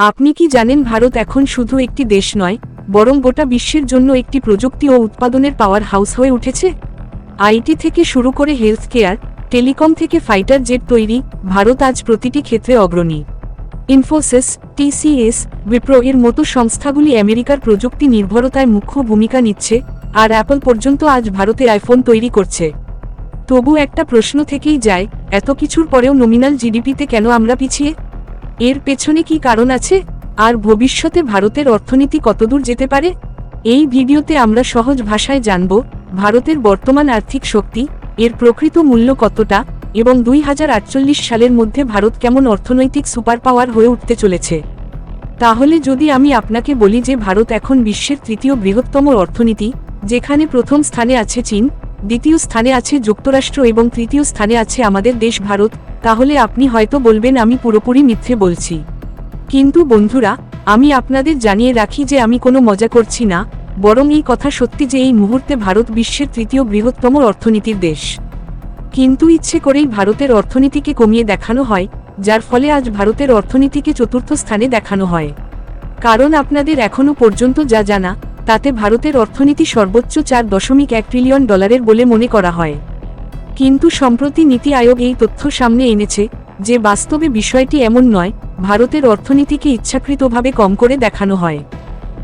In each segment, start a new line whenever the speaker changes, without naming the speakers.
আপনি কি জানেন ভারত এখন শুধু একটি দেশ নয়, বরং গোটা বিশ্বের জন্য একটি প্রযুক্তি ও উৎপাদনের পাওয়ার হাউস হয়ে উঠেছে। আইটি থেকে শুরু করে হেলথ কেয়ার, টেলিকম থেকে ফাইটার জেট তৈরি, ভারত আজ প্রতিটি ক্ষেত্রে অগ্রণী। ইনফোসিস, টিসিএস, উইপ্রো এর মতো সংস্থাগুলি আমেরিকার প্রযুক্তি নির্ভরতায় মুখ্য ভূমিকা নিচ্ছে, আর অ্যাপল পর্যন্ত আজ ভারতে আইফোন তৈরি করছে। তবু একটা প্রশ্ন থেকেই যায়, এত কিছুর পরেও নমিনাল জিডিপিতে কেন আমরা পিছিয়ে? এর পেছনে কি কারণ আছে, আর ভবিষ্যতে ভারতের অর্থনীতি কতদূর যেতে পারে? এই ভিডিওতে আমরা সহজ ভাষায় জানব ভারতের বর্তমান আর্থিক শক্তি, এর প্রকৃত মূল্য কতটা, এবং 2048 সালের মধ্যে ভারত কেমন অর্থনৈতিক সুপার পাওয়ার হয়ে উঠতে চলেছে। তাহলে যদি আমি আপনাকে বলি যে ভারত এখন বিশ্বের তৃতীয় বৃহত্তম অর্থনীতি, যেখানে প্রথম স্থানে আছে চীন, দ্বিতীয় স্থানে আছে যুক্তরাষ্ট্র এবং তৃতীয় স্থানে আছে আমাদের দেশ ভারত, তাহলে আপনি হয়তো বলবেন আমি পুরোপুরি মিথ্যে বলছি। কিন্তু বন্ধুরা, আমি আপনাদের জানিয়ে রাখি যে আমি কোনো মজা করছি না, বরং এই কথা সত্যি যে এই মুহূর্তে ভারত বিশ্বের তৃতীয় বৃহত্তম অর্থনীতির দেশ। কিন্তু ইচ্ছে করেই ভারতের অর্থনীতিকে কমিয়ে দেখানো হয়, যার ফলে আজ ভারতের অর্থনীতিকে চতুর্থ স্থানে দেখানো হয়। কারণ আপনাদের এখনও পর্যন্ত যা জানা, তাতে ভারতের অর্থনীতি সর্বোচ্চ $4.1 ট্রিলিয়ন বলে মনে করা হয়। কিন্তু সম্প্রতি নীতি আয়োগ এই তথ্য সামনে এনেছে যে বাস্তবে বিষয়টি এমন নয়, ভারতের অর্থনীতিকে ইচ্ছাকৃতভাবে কম করে দেখানো হয়।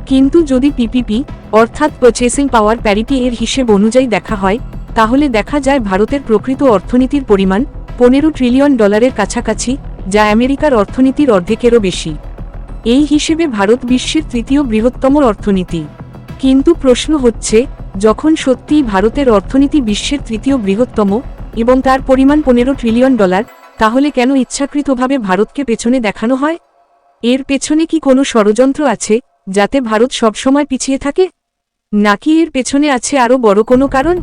কিন্তু যদি পিপিপি অর্থাৎ পারচেসিং পাওয়ার প্যারিটি এর হিসেব অনুযায়ী দেখা হয়, তাহলে দেখা যায় ভারতের প্রকৃত অর্থনীতির পরিমাণ $15 ট্রিলিয়ন কাছাকাছি, যা আমেরিকার অর্থনীতির অর্ধেকেরও বেশি। এই হিসেবে ভারত বিশ্বের তৃতীয় বৃহত্তম অর্থনীতি। কিন্তু প্রশ্ন হচ্ছে, যখন সত্যিই ভারতের অর্থনীতি বিশ্বের তৃতীয় বৃহত্তম এবং তার পরিমাণ $15 ট্রিলিয়ন, তাহলে কেন ইচ্ছাকৃতভাবে ভারতকে পেছনে দেখানো হয়? এর পেছনে কি কোনো ষড়যন্ত্র আছে, যাতে ভারত সবসময় পিছিয়ে থাকে? নাকি এর পেছনে আছে আরও বড় কোনো কারণ?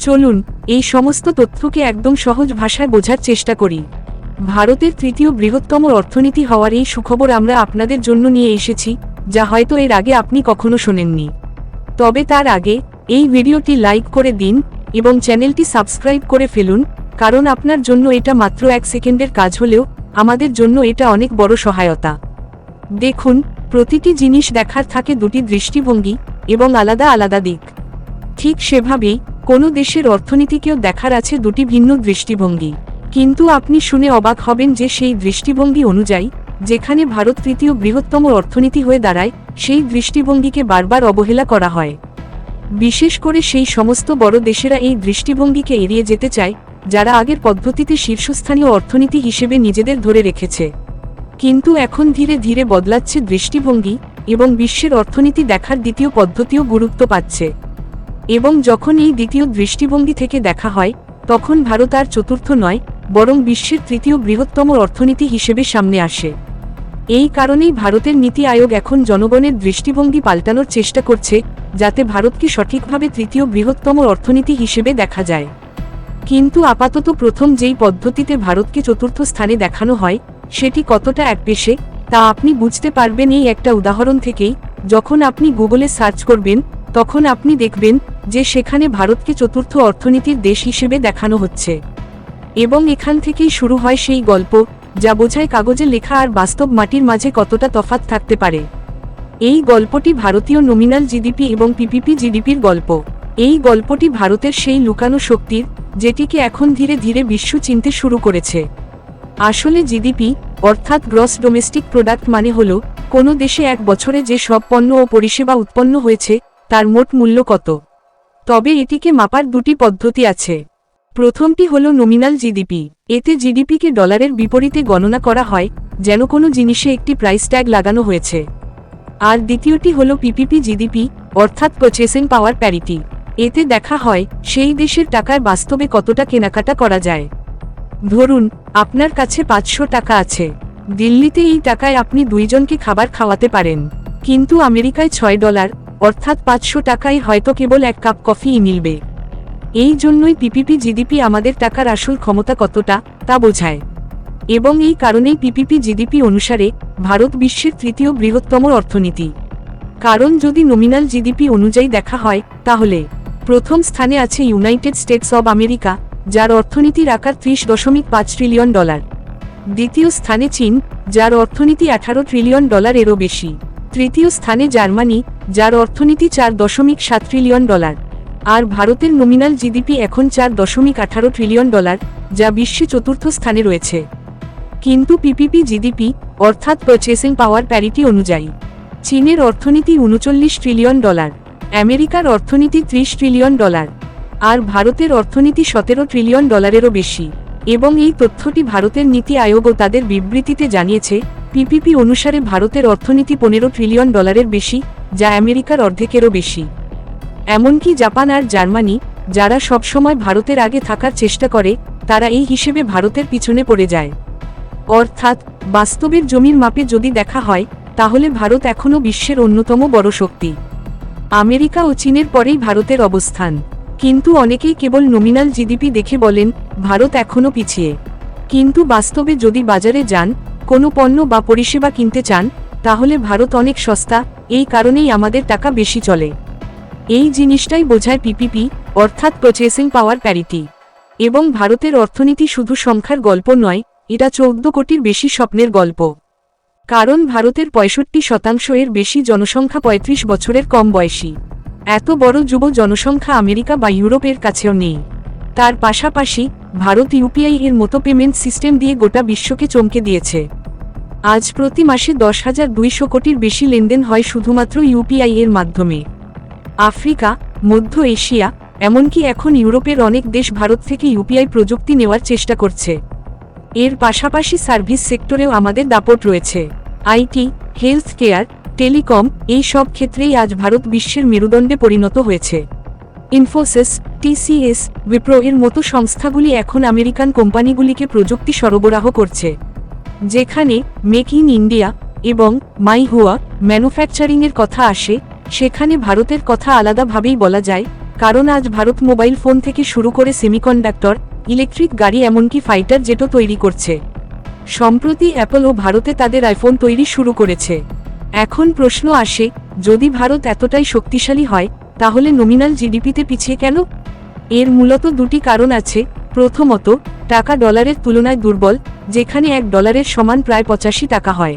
চলুন এই সমস্ত তথ্যকে একদম সহজ ভাষায় বোঝার চেষ্টা করি। ভারতের তৃতীয় বৃহত্তম অর্থনীতি হওয়ার এই সুখবর আমরা আপনাদের জন্য নিয়ে এসেছি, যা হয়তো এর আগে আপনি কখনো শোনেননি। তবে তার আগে এই ভিডিওটি লাইক করে দিন এবং চ্যানেলটি সাবস্ক্রাইব করে ফেলুন, কারণ আপনার জন্য এটা মাত্র 1 সেকেন্ডের কাজ হলেও আমাদের জন্য এটা অনেক বড় সহায়তা। দেখুন, প্রতিটি জিনিস দেখার থাকে দুটি দৃষ্টিভঙ্গি এবং আলাদা আলাদা দিক। ঠিক সেভাবেই কোনো দেশের অর্থনীতিকেও দেখার আছে দুটি ভিন্ন দৃষ্টিভঙ্গি। কিন্তু আপনি শুনে অবাক হবেন যে সেই দৃষ্টিভঙ্গি অনুযায়ী যেখানে ভারত তৃতীয় বৃহত্তম অর্থনীতি হয়ে দাঁড়ায়, সেই দৃষ্টিভঙ্গিকে বারবার অবহেলা করা হয়। বিশেষ করে সেই সমস্ত বড় দেশেরা এই দৃষ্টিভঙ্গিকে এড়িয়ে যেতে চায়, যারা আগের পদ্ধতিতে শীর্ষস্থানীয় অর্থনীতি হিসেবে নিজেদের ধরে রেখেছে। কিন্তু এখন ধীরে ধীরে বদলাচ্ছে দৃষ্টিভঙ্গি, এবং বিশ্বের অর্থনীতি দেখার দ্বিতীয় পদ্ধতিও গুরুত্ব পাচ্ছে। এবং যখন এই দ্বিতীয় দৃষ্টিভঙ্গি থেকে দেখা হয়, তখন ভারত আর চতুর্থ নয়, বরং বিশ্বের তৃতীয় বৃহত্তম অর্থনীতি হিসেবে সামনে আসে। এই কারণেই ভারতের নীতি আয়োগ এখন জনগণের দৃষ্টিভঙ্গি পাল্টানোর চেষ্টা করছে, যাতে ভারতকে সঠিকভাবে তৃতীয় বৃহত্তম অর্থনীতি হিসেবে দেখা যায়। কিন্তু আপাতত প্রথম যেই পদ্ধতিতে ভারতকে চতুর্থ স্থানে দেখানো হয়, সেটি কতটা একপেশে তা আপনি বুঝতে পারবেন এই একটা উদাহরণ থেকেই। যখন আপনি গুগলে সার্চ করবেন, তখন আপনি দেখবেন যে সেখানে ভারতকে চতুর্থ অর্থনীতির দেশ হিসেবে দেখানো হচ্ছে। এবং এখান থেকেই শুরু হয় সেই গল্প, যা বোঝায় কাগজে লেখা আর বাস্তব মাটির মাঝে কতটা তফাৎ থাকতে পারে। এই গল্পটি ভারতীয় নমিনাল জিডিপি এবং পিপিপি জিডিপির গল্প। এই গল্পটি ভারতের সেই লুকানো শক্তির, যেটিকে এখন ধীরে ধীরে বিশ্ব চিনতে শুরু করেছে। আসলে জিডিপি অর্থাৎ গ্রস ডোমেস্টিক প্রোডাক্ট মানে হলো কোনো দেশে এক বছরে যে সব পণ্য ও পরিষেবা উৎপন্ন হয়েছে তার মোট মূল্য কত। তবে এটিকে মাপার দুটি পদ্ধতি আছে। প্রথমটি হলো নমিনাল জিডিপি। এতে জিডিপিকে ডলারের বিপরীতে গণনা করা হয়, যেন কোনো জিনিসে একটি প্রাইস ট্যাগ লাগানো হয়েছে। আর দ্বিতীয়টি হলো পিপিপি জিডিপি, অর্থাৎ পারচেসিং পাওয়ার প্যারিটি। এতে দেখা হয় সেই দেশের টাকায় বাস্তবে কতটা কেনাকাটা করা যায়। ধরুন, আপনার কাছে 500 টাকা আছে। দিল্লিতে এই টাকায় আপনি 2 জনকে খাবার খাওয়াতে পারেন, কিন্তু আমেরিকায় $6, অর্থাৎ 500 টাকায় হয়তো কেবল 1 কাপ কফিই মিলবে। এই জন্যই পিপিপি জিডিপি আমাদের টাকার আসল ক্ষমতা কতটা তা বোঝায়। এবং এই কারণেই পিপিপি জিডিপি অনুসারে ভারত বিশ্বের তৃতীয় বৃহত্তম অর্থনীতি। কারণ যদি নমিনাল জিডিপি অনুযায়ী দেখা হয়, তাহলে প্রথম স্থানে আছে ইউনাইটেড স্টেটস অব আমেরিকা, যার অর্থনীতির আকার $30.5 ট্রিলিয়ন। দ্বিতীয় স্থানে চীন, যার অর্থনীতি $18 ট্রিলিয়ন এরও বেশি। তৃতীয় স্থানে জার্মানি, যার অর্থনীতি $4.7 ট্রিলিয়ন। আর ভারতের নমিনাল জিডিপি এখন $4.18 ট্রিলিয়ন, যা বিশ্বে চতুর্থ স্থানে রয়েছে। কিন্তু পিপিপি জিডিপি অর্থাৎ পারচেসিং পাওয়ার প্যারিটি অনুযায়ী চীনের অর্থনীতি $39 ট্রিলিয়ন, আমেরিকার অর্থনীতি $30 ট্রিলিয়ন, আর ভারতের অর্থনীতি $17 ট্রিলিয়ন বেশি। এবং এই তথ্যটি ভারতের নীতি আয়োগও তাদের বিবৃতিতে জানিয়েছে। পিপিপি অনুসারে ভারতের অর্থনীতি $15 ট্রিলিয়ন বেশি, যা আমেরিকার অর্ধেকেরও বেশি। এমনকি জাপান আর জার্মানি, যারা সবসময় ভারতের আগে থাকার চেষ্টা করে, তারা এই হিসেবে ভারতের পিছনে পড়ে যায়। অর্থাৎ বাস্তবের জমির মাপে যদি দেখা হয়, তাহলে ভারত এখনও বিশ্বের অন্যতম বড় শক্তি। আমেরিকা ও চীনের পরেই ভারতের অবস্থান। কিন্তু অনেকেই কেবল নমিনাল জিডিপি দেখে বলেন ভারত এখনও পিছিয়ে। কিন্তু বাস্তবে যদি বাজারে যান, কোনো পণ্য বা পরিষেবা কিনতে চান, তাহলে ভারত অনেক সস্তা। এই কারণেই আমাদের টাকা বেশি চলে। এই জিনিসটাই বোঝায় পিপিপি, অর্থাৎ পারচেসিং পাওয়ার প্যারিটি। এবং ভারতের অর্থনীতি শুধু সংখ্যার গল্প নয়, এটা 14 কোটির বেশি স্বপ্নের গল্প। কারণ ভারতের 65% এর বেশি জনসংখ্যা 35 বছরের কম বয়সী। এত বড় যুব জনসংখ্যা আমেরিকা বা ইউরোপের কাছেও নেই। তার পাশাপাশি ভারত ইউপিআই এর মতো পেমেন্ট সিস্টেম দিয়ে গোটা বিশ্বকে চমকে দিয়েছে। আজ প্রতি মাসে 10,200 কোটির বেশি লেনদেন হয় শুধুমাত্র ইউপিআই এর মাধ্যমে। আফ্রিকা, মধ্য এশিয়া, এমনকি এখন ইউরোপের অনেক দেশ ভারত থেকে ইউপিআই প্রযুক্তি নেওয়ার চেষ্টা করছে। এর পাশাপাশি সার্ভিস সেক্টরেও আমাদের দাপট রয়েছে। আইটি, হেলথ কেয়ার, টেলিকম, এই সব ক্ষেত্রেই আজ ভারত বিশ্বের মেরুদণ্ডে পরিণত হয়েছে। ইনফোসিস, টিসিএস, উইপ্রো এর মতো সংস্থাগুলি এখন আমেরিকান কোম্পানিগুলিকে প্রযুক্তি সরবরাহ করছে। যেখানে মেক ইন ইন্ডিয়া এবং মাই হুয়া ম্যানুফ্যাকচারিংয়ের কথা আসে, সেখানে ভারতের কথা আলাদাভাবেই বলা যায়। কারণ আজ ভারত মোবাইল ফোন থেকে শুরু করে সেমিকন্ডাক্টর, ইলেকট্রিক গাড়ি, এমনকি ফাইটার জেটও তৈরি করছে। সম্প্রতি অ্যাপলও ভারতে তাদের আইফোন তৈরি শুরু করেছে। এখন প্রশ্ন আসে, যদি ভারত এতটাই শক্তিশালী হয়, তাহলে নমিনাল জিডিপিতে পিছিয়ে কেন? এর মূলত দুটি কারণ আছে। প্রথমত, টাকা ডলারের তুলনায় দুর্বল, যেখানে $1 সমান প্রায় 85 টাকা হয়।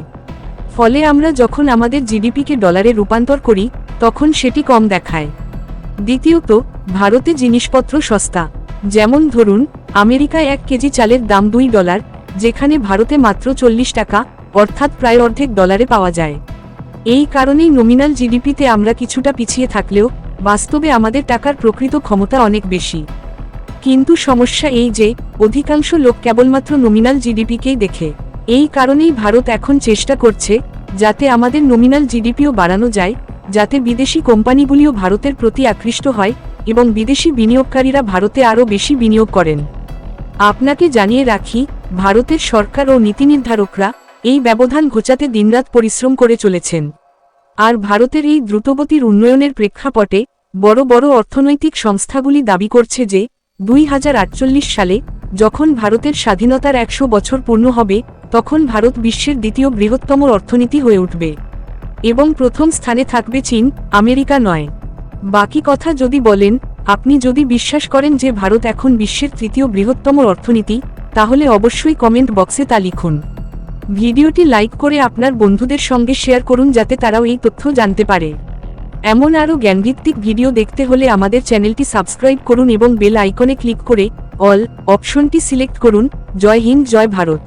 ফলে আমরা যখন আমাদের জিডিপিকে ডলারে রূপান্তর করি, তখন সেটি কম দেখায়। দ্বিতীয়ত, ভারতে জিনিসপত্র সস্তা। যেমন ধরুন, আমেরিকায় 1 কেজি চালের দাম $2, যেখানে ভারতে মাত্র 40 টাকা, অর্থাৎ প্রায় অর্ধেক ডলারে পাওয়া যায়। এই কারণেই নমিনাল জিডিপিতে আমরা কিছুটা পিছিয়ে থাকলেও বাস্তবে আমাদের টাকার প্রকৃত ক্ষমতা অনেক বেশি। কিন্তু সমস্যা এই যে, অধিকাংশ লোক কেবলমাত্র নমিনাল জিডিপিকেই দেখে। এই কারণেই ভারত এখন চেষ্টা করছে যাতে আমাদের নমিনাল জিডিপিও বাড়ানো যায়, যাতে বিদেশি কোম্পানিগুলিও ভারতের প্রতি আকৃষ্ট হয় এবং বিদেশি বিনিয়োগকারীরা ভারতে আরও বেশি বিনিয়োগ করেন। আপনাকে জানিয়ে রাখি, ভারতের সরকার ও নীতি নির্ধারকরা এই ব্যবধান ঘোচাতে দিনরাত পরিশ্রম করে চলেছেন। আর ভারতের এই দ্রুতগতির উন্নয়নের প্রেক্ষাপটে বড় বড় অর্থনৈতিক সংস্থাগুলি দাবি করছে যে 2048 সালে যখন ভারতের স্বাধীনতার 100 বছর পূর্ণ হবে, তখন ভারত বিশ্বের দ্বিতীয় বৃহত্তম অর্থনীতি হয়ে উঠবে এবং প্রথম স্থানে থাকবে চীন, আমেরিকা নয়। বাকি কথা যদি বলেন, আপনি যদি বিশ্বাস করেন যে ভারত এখন বিশ্বের তৃতীয় বৃহত্তম অর্থনীতি, তাহলে অবশ্যই কমেন্ট বক্সে তা লিখুন। ভিডিওটি লাইক করে আপনার বন্ধুদের সঙ্গে শেয়ার করুন যাতে তারাও এই তথ্য জানতে পারে। এমন আরও জ্ঞানভিত্তিক ভিডিও দেখতে হলে আমাদের চ্যানেলটি সাবস্ক্রাইব করুন এবং বেল আইকনে ক্লিক করে অল অপশনটি সিলেক্ট করুন। জয় হিন্দ, জয় ভারত।